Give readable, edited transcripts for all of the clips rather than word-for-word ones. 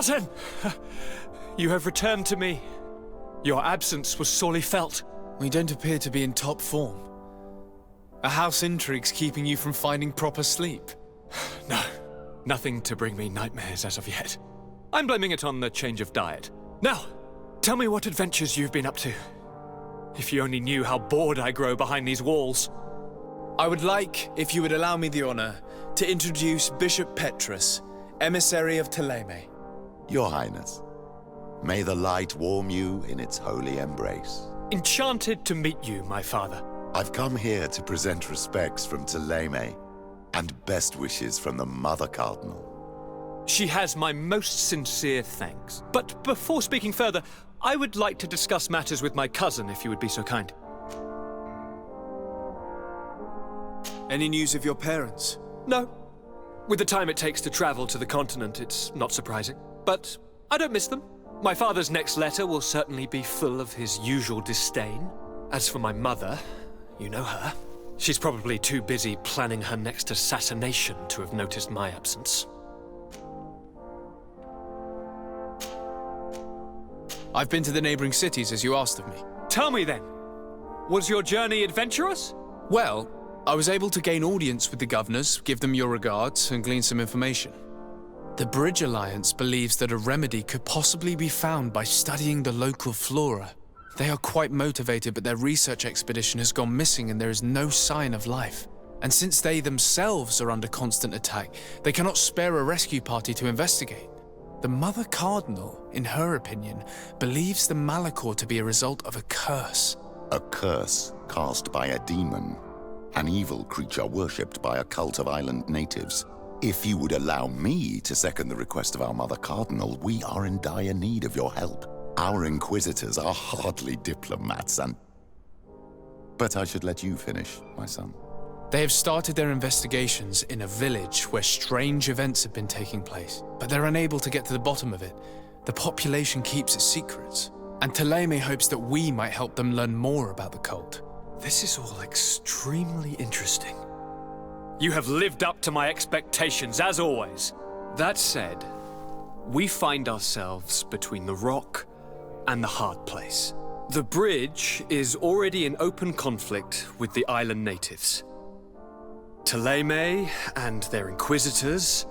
Cousin! You have returned to me. Your absence was sorely felt. We don't appear to be in top form. A house intrigue's keeping you from finding proper sleep. No, nothing to bring me nightmares as of yet. I'm blaming it on the change of diet. Now, tell me what adventures you've been up to. If you only knew how bored I grow behind these walls. I would like, if you would allow me the honor, to introduce Bishop Petrus, emissary of Ptolemy. Your Highness, may the light warm you in its holy embrace. Enchanted to meet you, my father. I've come here to present respects from Ptolemy and best wishes from the Mother Cardinal. She has my most sincere thanks. But before speaking further, I would like to discuss matters with my cousin, if you would be so kind. Any news of your parents? No. With the time it takes to travel to the continent, it's not surprising. But I don't miss them. My father's next letter will certainly be full of his usual disdain. As for my mother, you know her. She's probably too busy planning her next assassination to have noticed my absence. I've been to the neighboring cities as you asked of me. Tell me then, was your journey adventurous? Well, I was able to gain audience with the governors, give them your regards, and glean some information. The Bridge Alliance believes that a remedy could possibly be found by studying the local flora. They are quite motivated, but their research expedition has gone missing and there is no sign of life. And since they themselves are under constant attack, they cannot spare a rescue party to investigate. The Mother Cardinal, in her opinion, believes the Malachor to be a result of a curse. A curse cast by a demon, an evil creature worshipped by a cult of island natives. If you would allow me to second the request of our Mother Cardinal, we are in dire need of your help. Our inquisitors are hardly diplomats But I should let you finish, my son. They have started their investigations in a village where strange events have been taking place, but they're unable to get to the bottom of it. The population keeps its secrets, and Ptolemy hopes that we might help them learn more about the cult. This is all extremely interesting. You have lived up to my expectations, as always. That said, we find ourselves between the rock and the hard place. The bridge is already in open conflict with the island natives. Ptolemy and their inquisitors.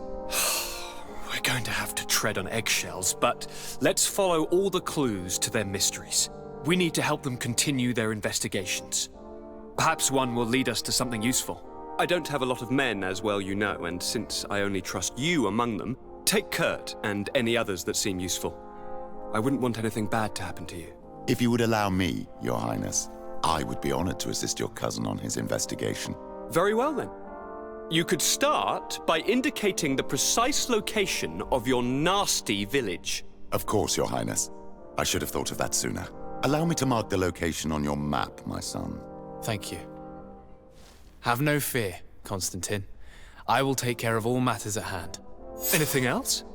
We're going to have to tread on eggshells, but let's follow all the clues to their mysteries. We need to help them continue their investigations. Perhaps one will lead us to something useful. I don't have a lot of men, as well you know, and since I only trust you among them, take Kurt and any others that seem useful. I wouldn't want anything bad to happen to you. If you would allow me, Your Highness, I would be honored to assist your cousin on his investigation. Very well, then. You could start by indicating the precise location of your nasty village. Of course, Your Highness. I should have thought of that sooner. Allow me to mark the location on your map, my son. Thank you. Have no fear, Constantine. I will take care of all matters at hand. Anything else?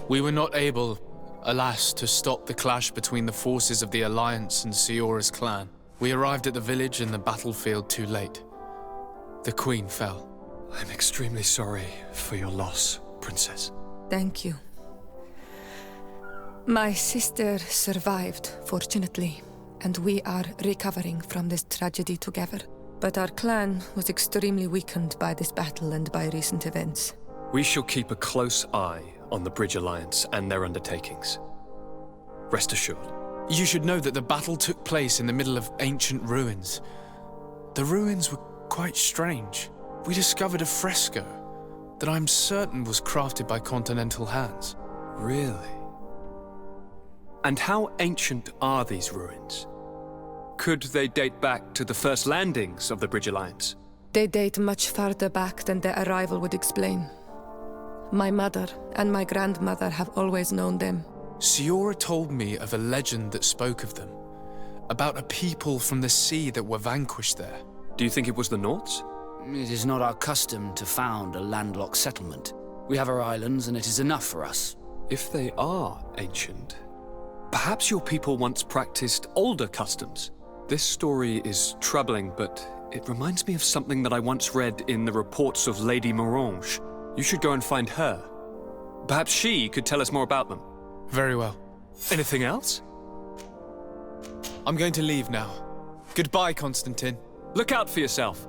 We were not able, alas, to stop the clash between the forces of the Alliance and Siora's clan. We arrived at the village and the battlefield too late. The Queen fell. I'm extremely sorry for your loss, Princess. Thank you. My sister survived, fortunately, and we are recovering from this tragedy together. But our clan was extremely weakened by this battle and by recent events. We shall keep a close eye on the Bridge Alliance and their undertakings. Rest assured. You should know that the battle took place in the middle of ancient ruins. The ruins were quite strange. We discovered a fresco that I'm certain was crafted by continental hands. Really? And how ancient are these ruins? Could they date back to the first landings of the Bridge Alliance? They date much farther back than their arrival would explain. My mother and my grandmother have always known them. Siora told me of a legend that spoke of them, about a people from the sea that were vanquished there. Do you think it was the Nauts? It is not our custom to found a landlocked settlement. We have our islands, and it is enough for us. If they are ancient, perhaps your people once practiced older customs. This story is troubling, but It reminds me of something that I once read in the reports of Lady Morange. You should go and find her. Perhaps she could tell us more about them. Very well. Anything else? I'm going to leave now. Goodbye, Constantine. Look out for yourself.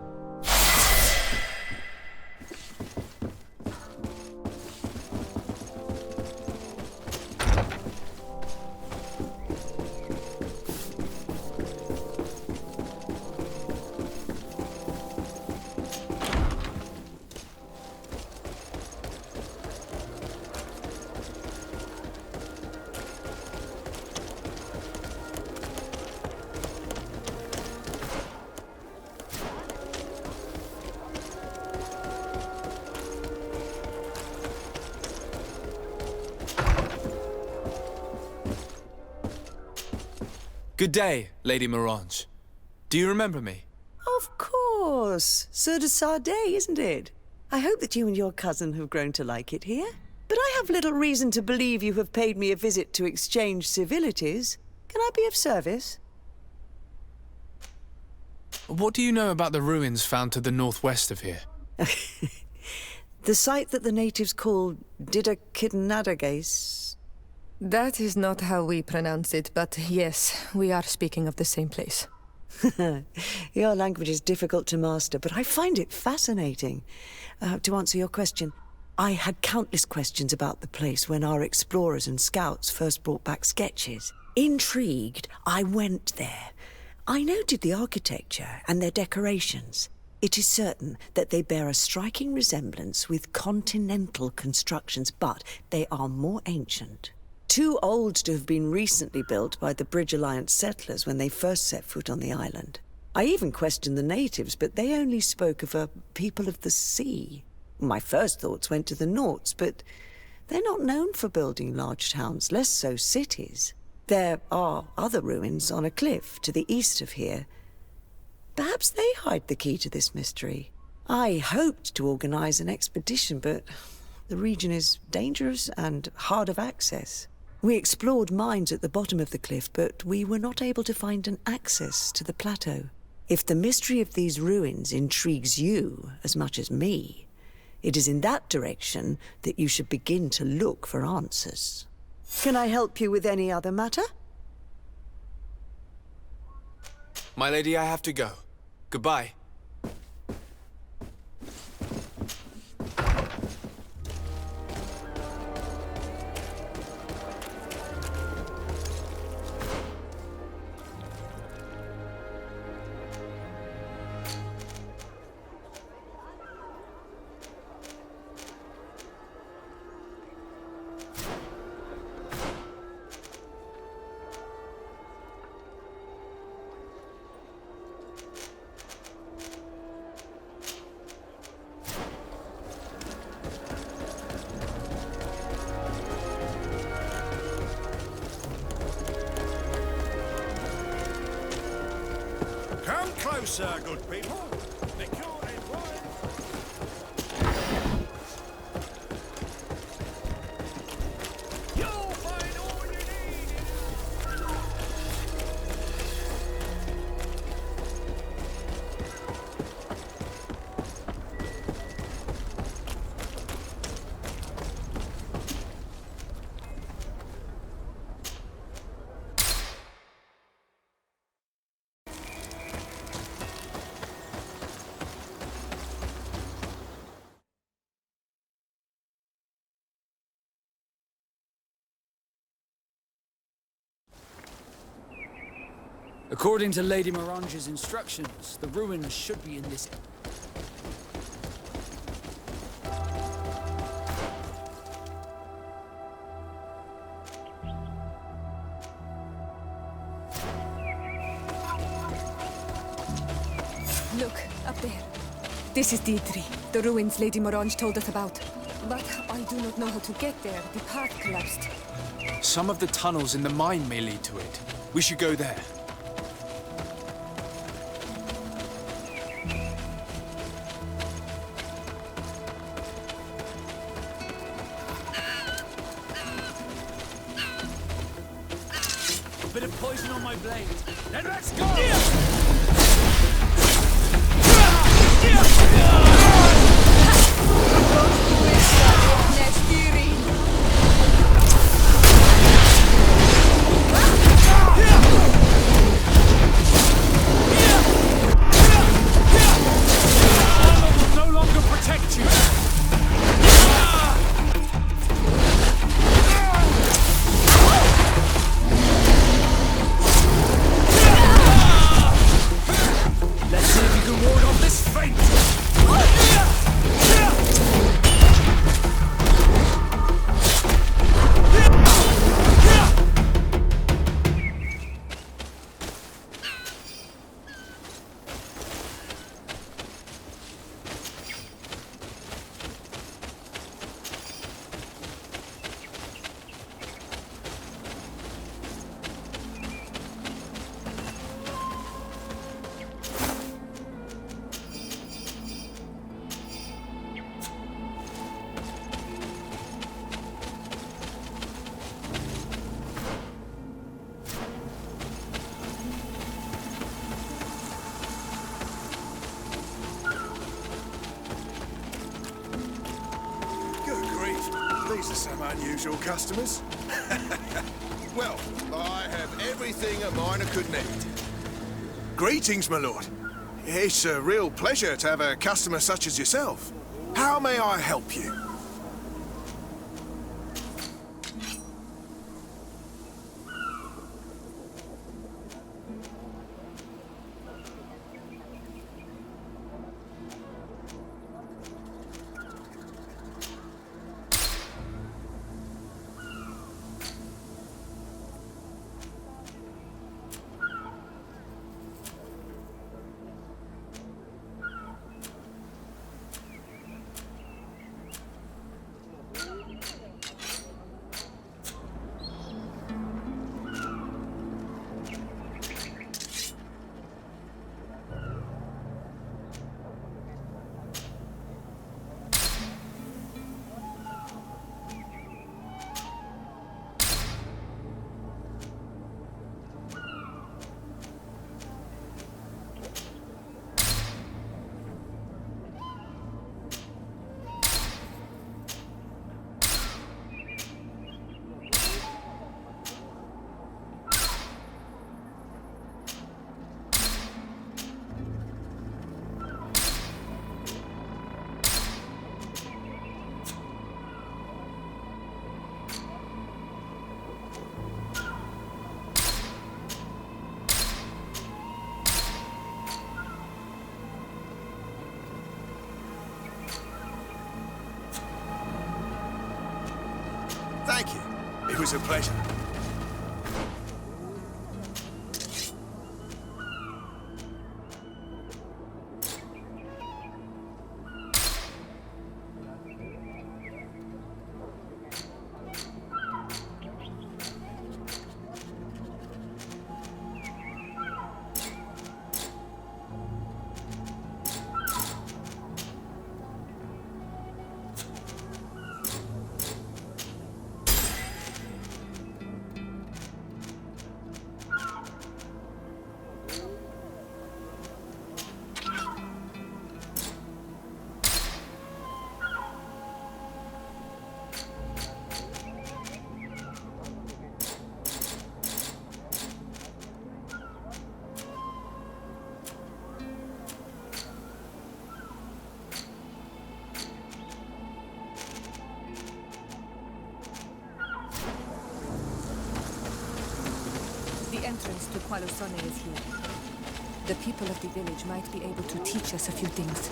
Good day, Lady Morange. Do you remember me? Of course. Sur de Sade, isn't it? I hope that you and your cousin have grown to like it here. But I have little reason to believe you have paid me a visit to exchange civilities. Can I be of service? What do you know about the ruins found to the northwest of here? The site that the natives call Didakidnadagais. That is not how we pronounce it, but yes, we are speaking of the same place. Your language is difficult to master, but I find it fascinating. To answer your question, I had countless questions about the place when our explorers and scouts first brought back sketches. Intrigued, I went there. I noted the architecture and their decorations. It is certain that they bear a striking resemblance with continental constructions, but they are more ancient. Too old to have been recently built by the Bridge Alliance settlers when they first set foot on the island. I even questioned the natives, but they only spoke of a people of the sea. My first thoughts went to the Nauts, but they're not known for building large towns, less so cities. There are other ruins on a cliff to the east of here. Perhaps they hide the key to this mystery. I hoped to organize an expedition, but the region is dangerous and hard of access. We explored mines at the bottom of the cliff, but we were not able to find an access to the plateau. If the mystery of these ruins intrigues you as much as me, it is in that direction that you should begin to look for answers. Can I help you with any other matter? My lady, I have to go. Goodbye. Come closer, good people. The cure is wide. You'll find all you need. According to Lady Morange's instructions, the ruins should be in this... Look, up there. This is Deidre, the ruins Lady Morange told us about. But I do not know how to get there. The path collapsed. Some of the tunnels in the mine may lead to it. We should go there. Bit of poison on my blade. Then let's go! Some unusual customers. Well, I have everything a miner could need. Greetings, my lord. It's a real pleasure to have a customer such as yourself. How may I help you? Thank you. It was a pleasure. The entrance to Qualosone is here. The people of the village might be able to teach us a few things.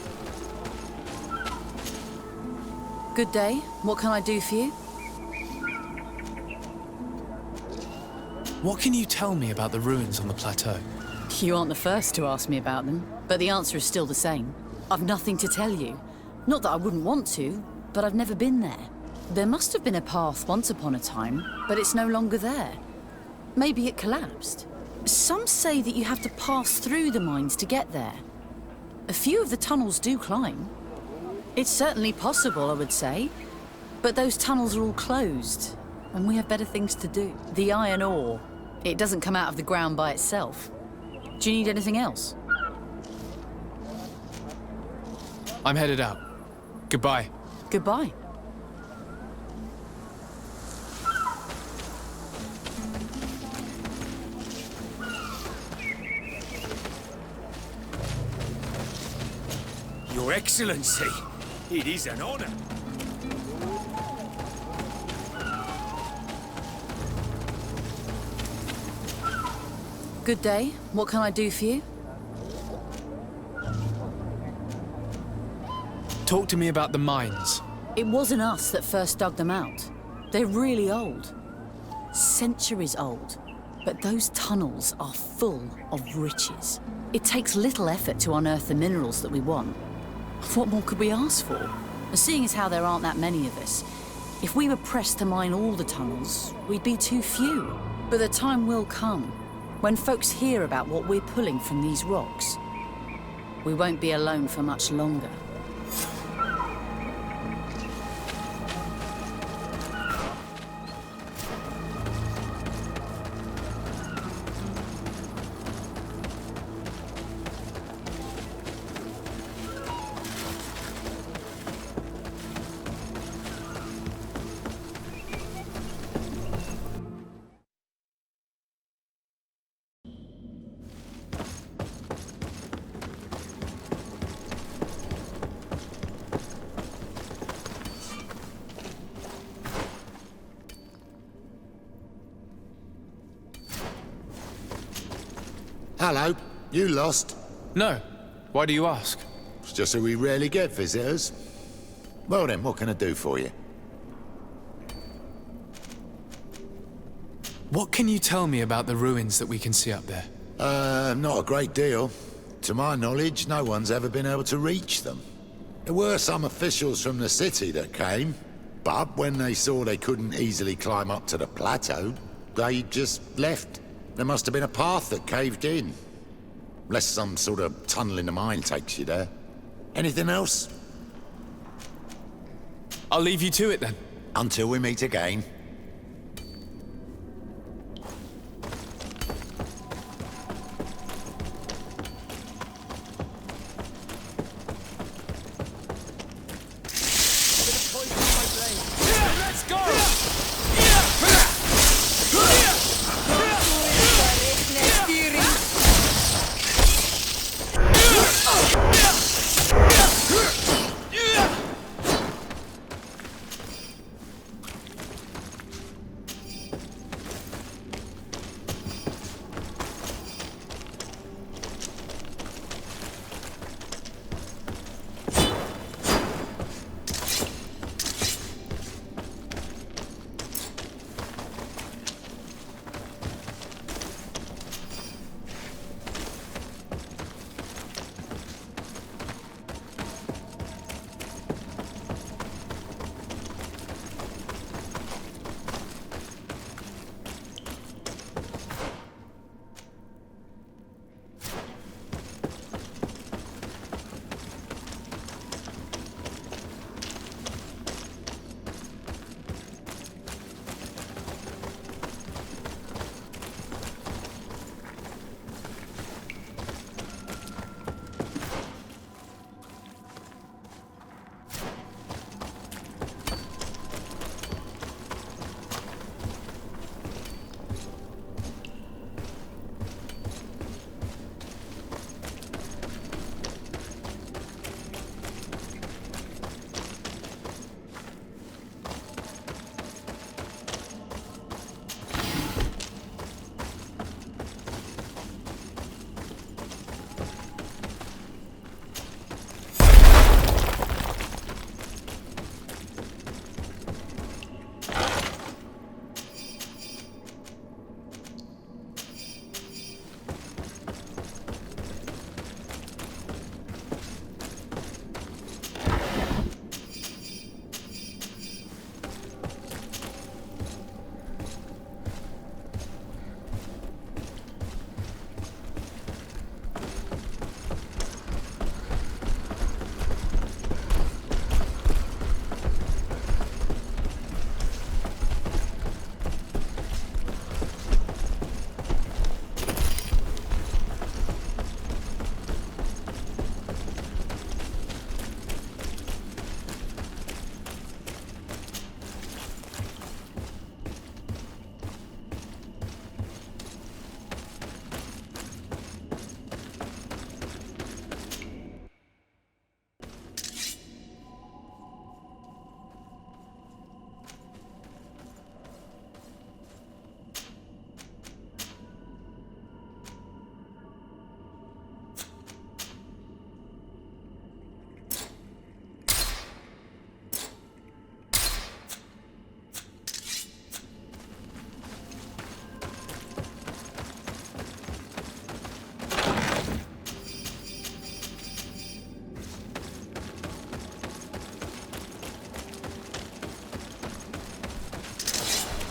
Good day. What can I do for you? What can you tell me about the ruins on the plateau? You aren't the first to ask me about them, but the answer is still the same. I've nothing to tell you. Not that I wouldn't want to, but I've never been there. There must have been a path once upon a time, but it's no longer there. Maybe it collapsed. Some say that you have to pass through the mines to get there. A few of the tunnels do climb. It's certainly possible, I would say. But those tunnels are all closed, and we have better things to do. The iron ore, it doesn't come out of the ground by itself. Do you need anything else? I'm headed out. Goodbye. Goodbye. Your Excellency, it is an honor. Good day. What can I do for you? Talk to me about the mines. It wasn't us that first dug them out. They're really old. Centuries old. But those tunnels are full of riches. It takes little effort to unearth the minerals that we want. What more could we ask for? Seeing as how there aren't that many of us, if we were pressed to mine all the tunnels, we'd be too few. But the time will come when folks hear about what we're pulling from these rocks. We won't be alone for much longer. Hello, you lost? No. Why do you ask? It's just that we rarely get visitors. Well then, what can I do for you? What can you tell me about the ruins that we can see up there? Not a great deal. To my knowledge, no one's ever been able to reach them. There were some officials from the city that came, but when they saw they couldn't easily climb up to the plateau, they just left. There must have been a path that caved in. Unless some sort of tunnel in the mine takes you there. Anything else? I'll leave you to it then. Until we meet again.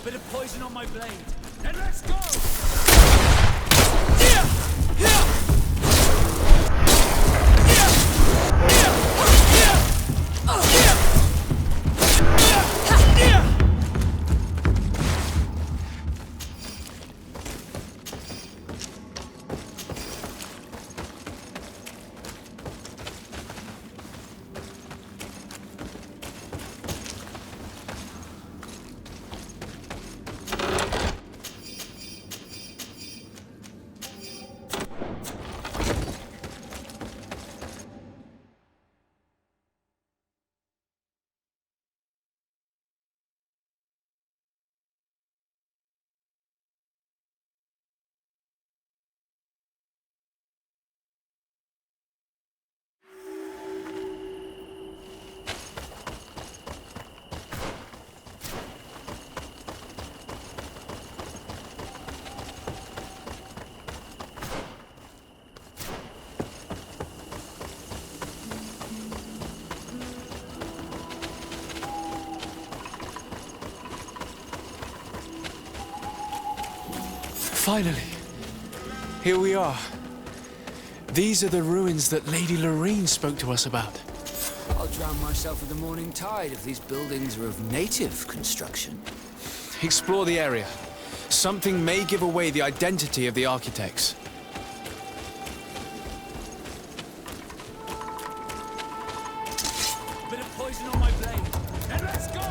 Bit of poison on my blade. And let's go! Finally, here we are. These are the ruins that Lady Lorene spoke to us about. I'll drown myself with the morning tide if these buildings are of native construction. Explore the area. Something may give away the identity of the architects. Bit of poison on my blade, and let's go!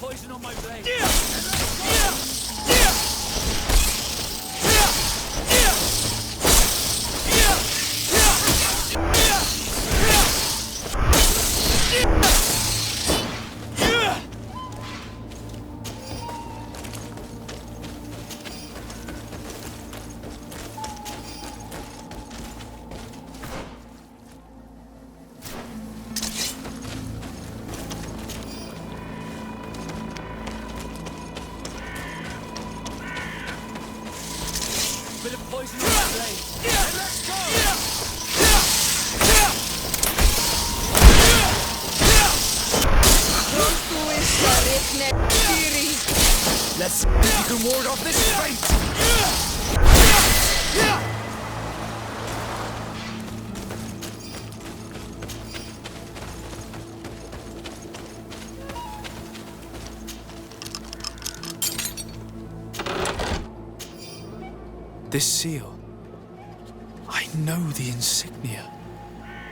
Poison on my blade. Bit of poison on my blade. And let's go! Let's see if you can ward off this fate! This seal. I know the insignia,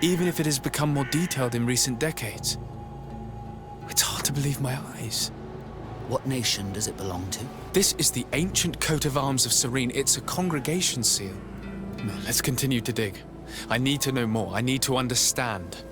even if it has become more detailed in recent decades. It's hard to believe my eyes. What nation does it belong to? This is the ancient coat of arms of Serene. It's a congregation seal. No, let's continue to dig. I need to know more. I need to understand.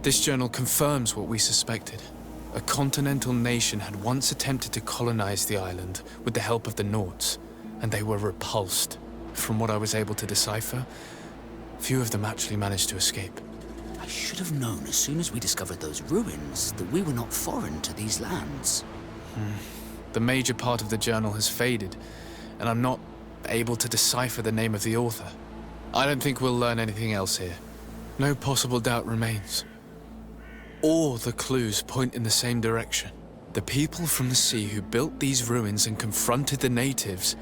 This journal confirms what we suspected. A continental nation had once attempted to colonize the island with the help of the Nords, and they were repulsed. From what I was able to decipher, Few of them actually managed to escape. I should have known as soon as we discovered those ruins that we were not foreign to these lands. The major part of the journal has faded, and I'm not able to decipher the name of the author. I don't think we'll learn anything else here. No possible doubt remains. All the clues point in the same direction. The people from the sea who built these ruins and confronted the natives,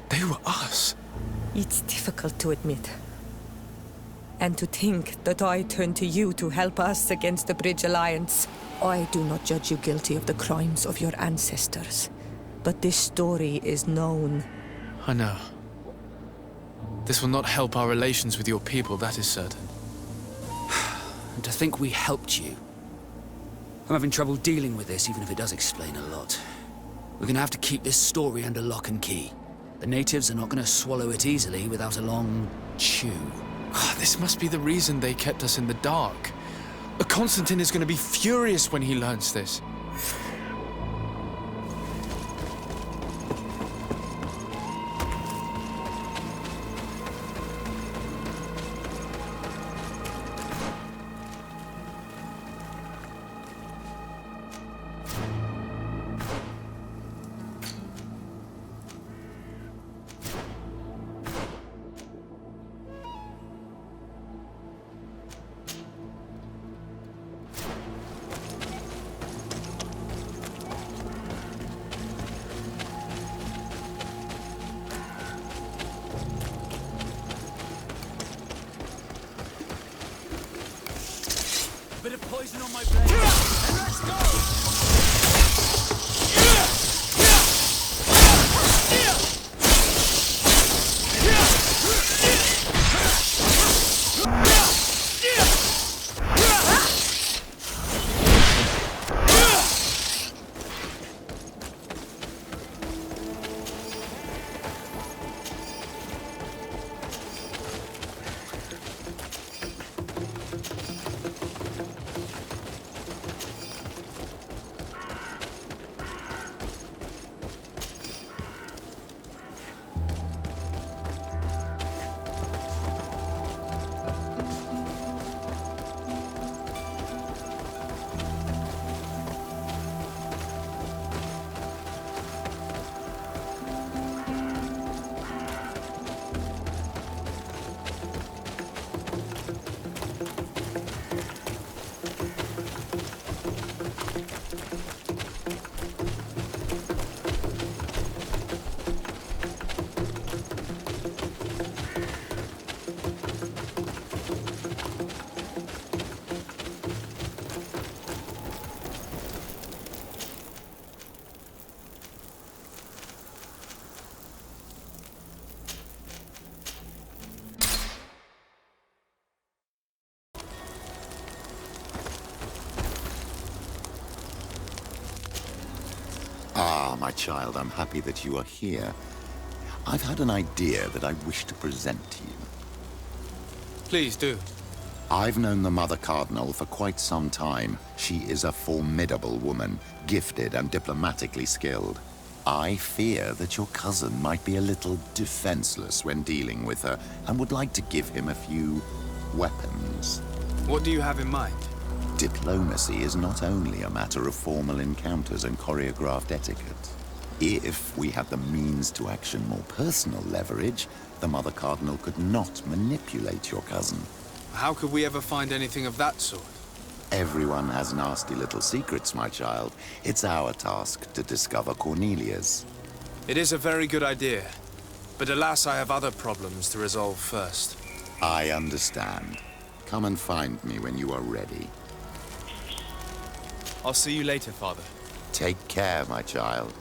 they were us. It's difficult to admit. And to think that I turn to you to help us against the Bridge Alliance. I do not judge you guilty of the crimes of your ancestors. But this story is known. I know. This will not help our relations with your people, that is certain. And to think we helped you. I'm having trouble dealing with this, even if it does explain a lot. We're gonna have to keep this story under lock and key. The natives are not gonna swallow it easily without a long chew. This must be the reason they kept us in the dark. Constantine is going to be furious when he learns this. Bit of poison on my blade, and let's go! Ah, my child, I'm happy that you are here. I've had an idea that I wish to present to you. Please do. I've known the Mother Cardinal for quite some time. She is a formidable woman, gifted and diplomatically skilled. I fear that your cousin might be a little defenseless when dealing with her and would like to give him a few weapons. What do you have in mind? Diplomacy is not only a matter of formal encounters and choreographed etiquette. If we had the means to action more personal leverage, the Mother Cardinal could not manipulate your cousin. How could we ever find anything of that sort? Everyone has nasty little secrets, my child. It's our task to discover Cornelia's. It is a very good idea, but alas, I have other problems to resolve first. I understand. Come and find me when you are ready. I'll see you later, Father. Take care, my child.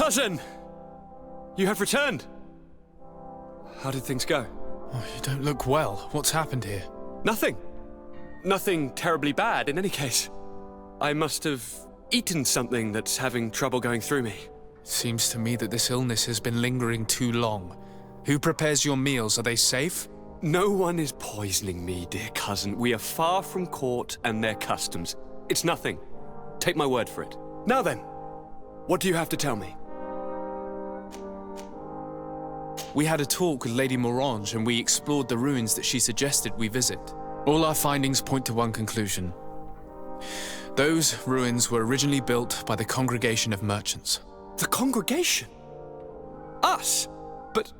Cousin! You have returned! How did things go? Oh, you don't look well. What's happened here? Nothing. Nothing terribly bad, in any case. I must have eaten something that's having trouble going through me. Seems to me that this illness has been lingering too long. Who prepares your meals? Are they safe? No one is poisoning me, dear cousin. We are far from court and their customs. It's nothing. Take my word for it. Now then, what do you have to tell me? We had a talk with Lady Morange and we explored the ruins that she suggested we visit. All our findings point to one conclusion. Those ruins were originally built by the Congregation of Merchants. The congregation? Us? But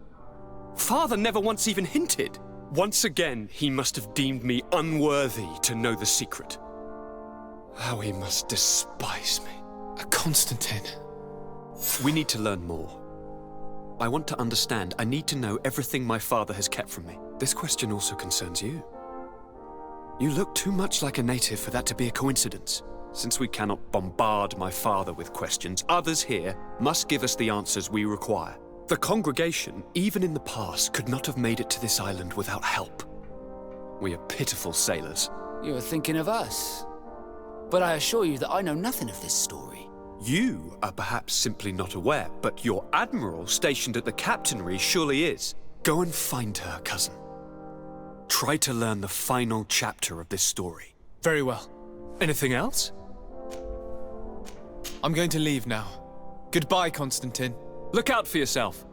Father never once even hinted. Once again, he must have deemed me unworthy to know the secret. How he must despise me. Constantine. We need to learn more. I want to understand. I need to know everything my father has kept from me. This question also concerns you. You look too much like a native for that to be a coincidence. Since we cannot bombard my father with questions, others here must give us the answers we require. The congregation, even in the past, could not have made it to this island without help. We are pitiful sailors. You were thinking of us. But I assure you that I know nothing of this story. You are perhaps simply not aware, but your admiral stationed at the captainry surely is. Go and find her, cousin. Try to learn the final chapter of this story. Very well. Anything else? I'm going to leave now. Goodbye, Constantine. Look out for yourself.